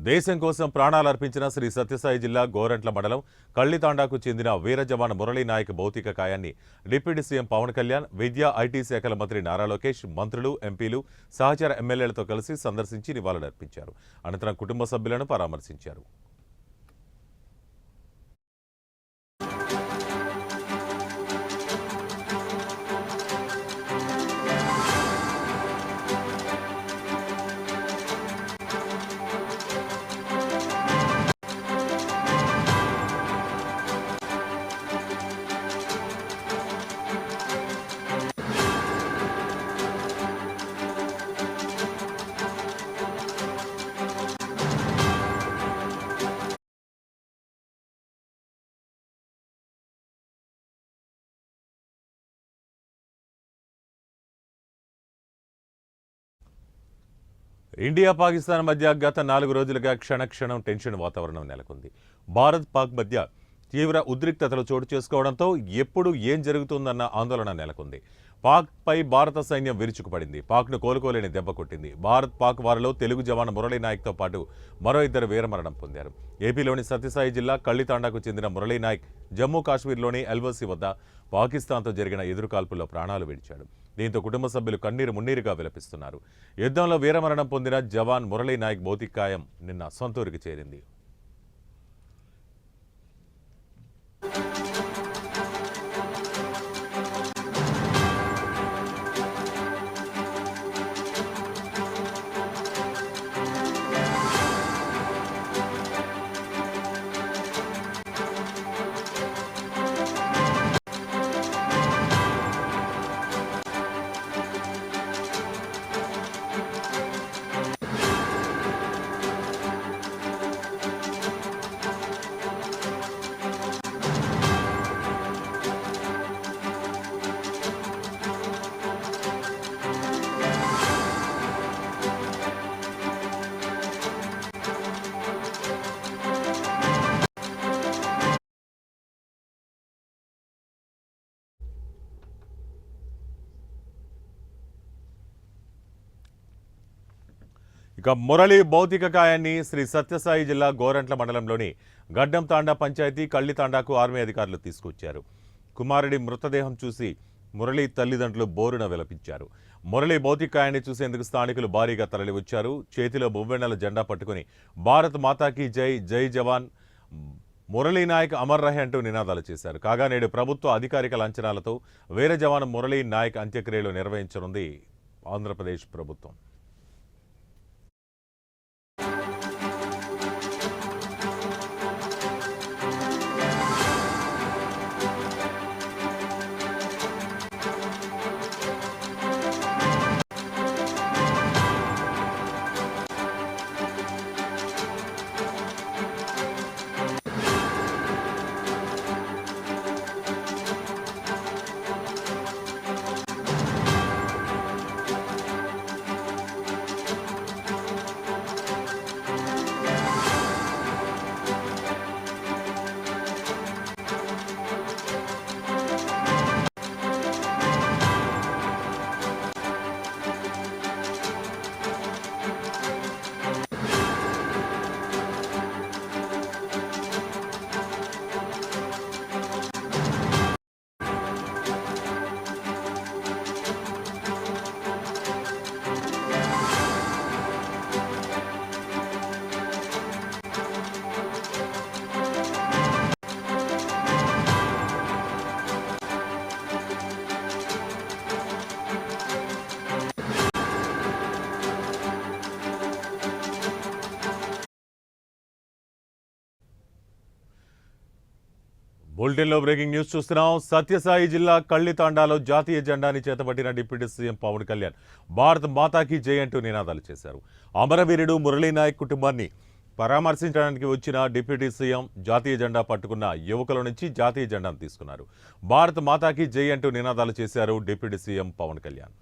దేశం కోసం ప్రాణాలు అర్పించిన శ్రీ సత్యసాయి జిల్లా గోరంట్ల మండలం కళ్లితాండాకు చెందిన వీర జవాన్ మురళీ నాయక్ భౌతిక కాయాన్ని డిప్యూటీ సీఎం పవన్ కళ్యాణ్, విద్యా, ఐటీ శాఖల మంత్రి నారా లోకేష్, మంత్రులు, ఎంపీలు, సహచర ఎమ్మెల్యేలతో కలిసి సందర్శించి నివాళులర్పించారు. అనంతరం కుటుంబ సభ్యులను పరామర్శించారు. ఇండియా, పాకిస్తాన్ మధ్య గత 4 రోజులుగా క్షణక్షణం టెన్షన్ వాతావరణం నెలకొంది. భారత్, పాక్ మధ్య తీవ్ర ఉద్రిక్తతలు చోటు చేసుకోవడంతో ఎప్పుడు ఏం జరుగుతుందన్న ఆందోళన నెలకొంది. పాక్పై భారత సైన్యం విరుచుకుపడింది. పాక్ను కోలుకోలేని దెబ్బ కొట్టింది. భారత్, పాక్ వారిలో తెలుగు జవాన్ మురళీ నాయక్తో పాటు మరో 2 వీరమరణం పొందారు. ఏపీలోని సత్యసాయి జిల్లా కళ్లితాండాకు చెందిన మురళీ నాయక్ జమ్మూ కాశ్మీర్లోని ఎల్ఓసి వద్ద పాకిస్తాన్తో జరిగిన ఎదురుకాల్పుల్లో ప్రాణాలు విడిచాడు. దీంతో కుటుంబ సభ్యులు కన్నీరు మున్నీరుగా విలపిస్తున్నారు. యుద్ధంలో వీరమరణం పొందిన జవాన్ మురళీ నాయక్ భౌతికాయం నిన్న సొంతూరుకి చేరింది. ఇక మురళి భౌతిక కాయాన్ని శ్రీ సత్యసాయి జిల్లా గోరంట్ల మండలంలోని గడ్డం తాండా పంచాయతీ కళ్లితాండాకు ఆర్మీ అధికారులు తీసుకొచ్చారు. కుమారుడి మృతదేహం చూసి మురళి తల్లిదండ్రులు బోరున విలపించారు. మురళి భౌతిక కాయాన్ని చూసేందుకు స్థానికులు భారీగా తరలివచ్చారు. చేతిలో మువ్వెన్నెల జెండా పట్టుకుని భారత్ మాతాకి జై, జై జవాన్, మురళీ నాయక్ అమర్ రహే అంటూ నినాదాలు చేశారు. కాగా నేడు ప్రభుత్వ అధికారిక లాంఛనాలతో వీర జవాన్ మురళీ నాయక్ అంత్యక్రియలు నిర్వహించనుంది ఆంధ్రప్రదేశ్ ప్రభుత్వం. బులెటిన్లో బ్రేకింగ్ న్యూస్ చూస్తున్నాం. సత్యసాయి జిల్లా కళ్లితాండాలో జాతీయ జెండాని చేతపట్టిన డిప్యూటీ సీఎం పవన్ కళ్యాణ్ భారత్ మాతాకి జై అంటూ నినాదాలు చేశారు. అమరవీరుడు మురళీ నాయక్ కుటుంబాన్ని పరామర్శించడానికి వచ్చిన డిప్యూటీ సీఎం జాతీయ జెండా పట్టుకున్న యువకుల నుంచి జాతీయ జెండాను తీసుకున్నారు. భారత్ మాతాకి జై అంటూ నినాదాలు చేశారు డిప్యూటీ సీఎం పవన్ కళ్యాణ్.